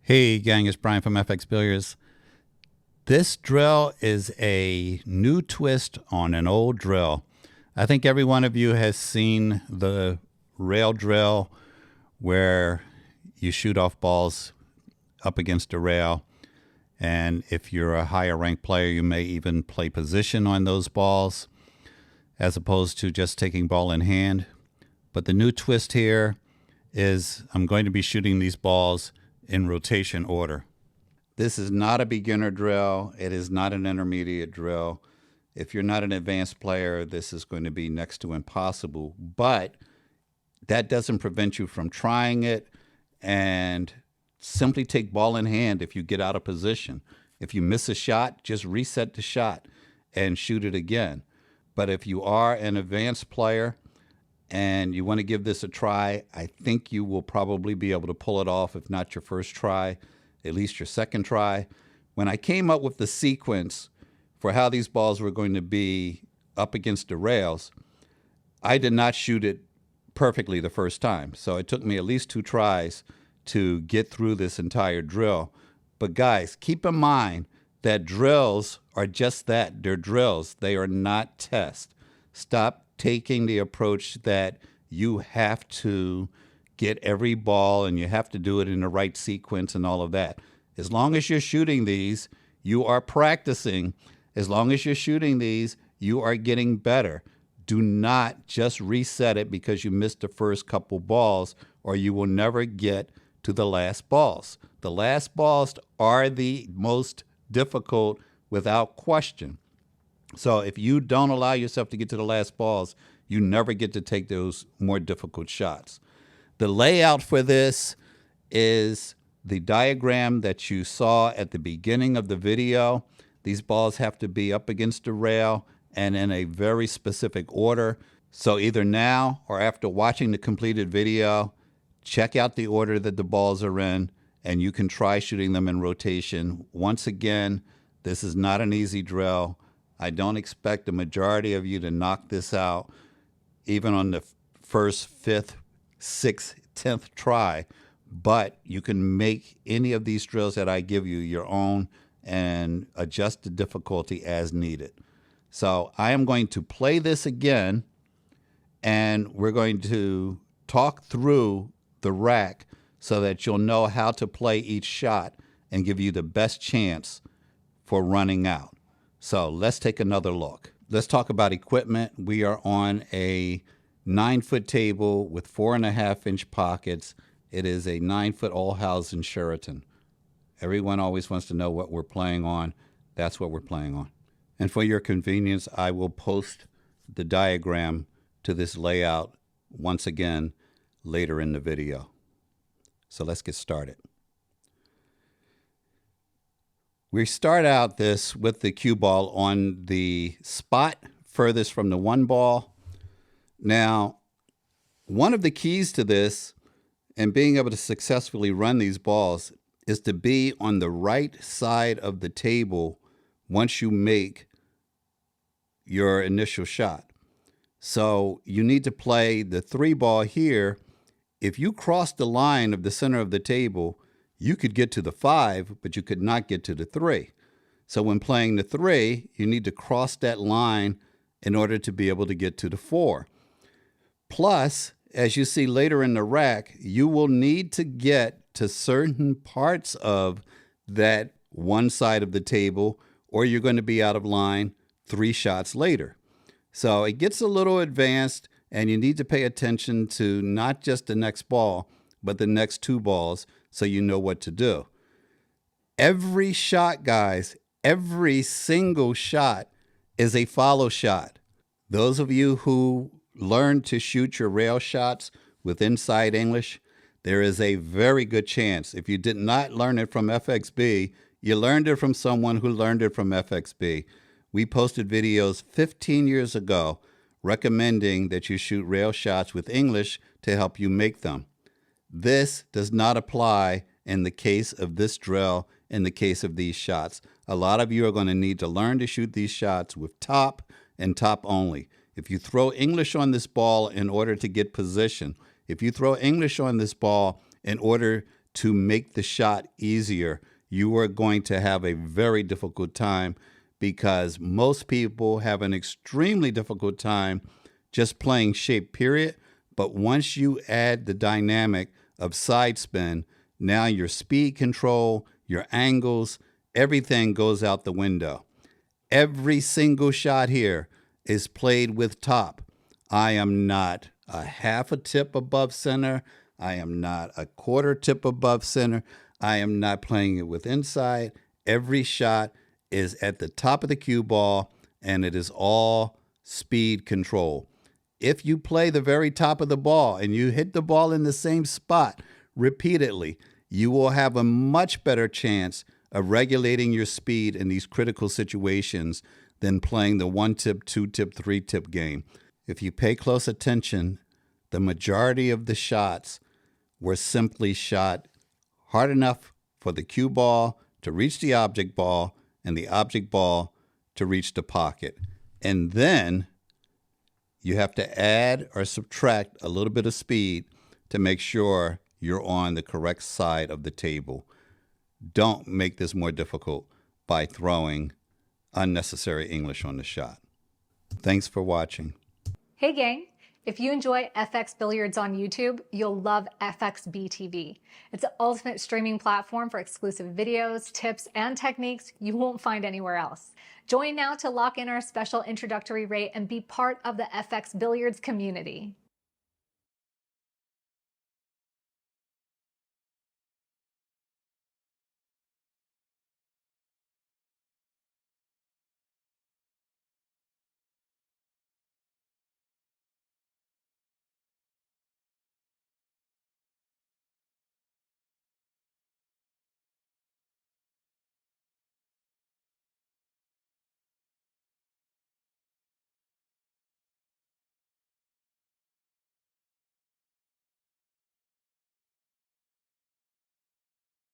Hey gang, it's Bryan from FXBilliards. This drill is a new twist on an old drill. I think every one of you has seen the rail drill where you shoot off balls up against a rail. And if you're a higher ranked player, you may even play position on those balls as opposed to just taking ball in hand. But the new twist here is I'm going to be shooting these balls in rotation order. This is not a beginner drill. It is not an intermediate drill. If you're not an advanced player, this is going to be next to impossible. But that doesn't prevent you from trying it, and simply take ball in hand if you get out of position. If you miss a shot, just reset the shot and shoot it again. But if you are an advanced player and you want to give this a try, I think you will probably be able to pull it off, if not your first try, at least your second try. When I came up with the sequence for how these balls were going to be up against the rails, I did not shoot it perfectly the first time. So it took me at least 2 tries to get through this entire drill. But guys, keep in mind that drills are just that. They're drills. They are not tests. Stop taking the approach that you have to get every ball and you have to do it in the right sequence and all of that. As long as you're shooting these, you are practicing. As long as you're shooting these, you are getting better. Do not just reset it because you missed the first couple balls, or you will never get to the last balls. The last balls are the most difficult without question. So if you don't allow yourself to get to the last balls, you never get to take those more difficult shots. The layout for this is the diagram that you saw at the beginning of the video. These balls have to be up against the rail and in a very specific order. So either now or after watching the completed video, check out the order that the balls are in, and you can try shooting them in rotation. Once again, this is not an easy drill. I don't expect the majority of you to knock this out, even on the first, 5th, 6th, 10th try. But you can make any of these drills that I give you your own and adjust the difficulty as needed. So I am going to play this again, and we're going to talk through the rack so that you'll know how to play each shot and give you the best chance for running out. So let's take another look. Let's talk about equipment. We are on a 9-foot table with 4.5-inch pockets. It is a 9-foot all-housing Sheraton. Everyone always wants to know what we're playing on. That's what we're playing on. And for your convenience, I will post the diagram to this layout once again later in the video. So let's get started. We start out this with the cue ball on the spot furthest from the 1 ball. Now, one of the keys to this and being able to successfully run these balls is to be on the right side of the table once you make your initial shot. So you need to play the 3 ball here. If you cross the line of the center of the table, you could get to the 5, but you could not get to the 3. So when playing the 3, you need to cross that line in order to be able to get to the 4. Plus, as you see later in the rack, you will need to get to certain parts of that one side of the table, or you're going to be out of line 3 shots later. So it gets a little advanced, and you need to pay attention to not just the next ball, but the next 2 balls, so you know what to do. Every shot, guys, every single shot is a follow shot. Those of you who learned to shoot your rail shots with Inside English, there is a very good chance, if you did not learn it from FXB, you learned it from someone who learned it from FXB. We posted videos 15 years ago recommending that you shoot rail shots with English to help you make them. This does not apply in the case of this drill, in the case of these shots. A lot of you are going to need to learn to shoot these shots with top and top only. If you throw English on this ball in order to get position, if you throw English on this ball in order to make the shot easier, you are going to have a very difficult time, because most people have an extremely difficult time just playing shape, period. But once you add the dynamic of side spin, now your speed control, your angles, everything goes out the window. Every single shot here is played with top. I am not a half a tip above center. I am not a quarter tip above center. I am not playing it with inside. Every shot is at the top of the cue ball, and it is all speed control. If you play the very top of the ball and you hit the ball in the same spot repeatedly, you will have a much better chance of regulating your speed in these critical situations than playing the 1-tip, 2-tip, 3-tip game. If you pay close attention, the majority of the shots were simply shot hard enough for the cue ball to reach the object ball and the object ball to reach the pocket. And then you have to add or subtract a little bit of speed to make sure you're on the correct side of the table. Don't make this more difficult by throwing unnecessary English on the shot. Thanks for watching. Hey gang, if you enjoy FX Billiards on YouTube, you'll love FXBTV. It's the ultimate streaming platform for exclusive videos, tips, and techniques you won't find anywhere else. Join now to lock in our special introductory rate and be part of the FX Billiards community.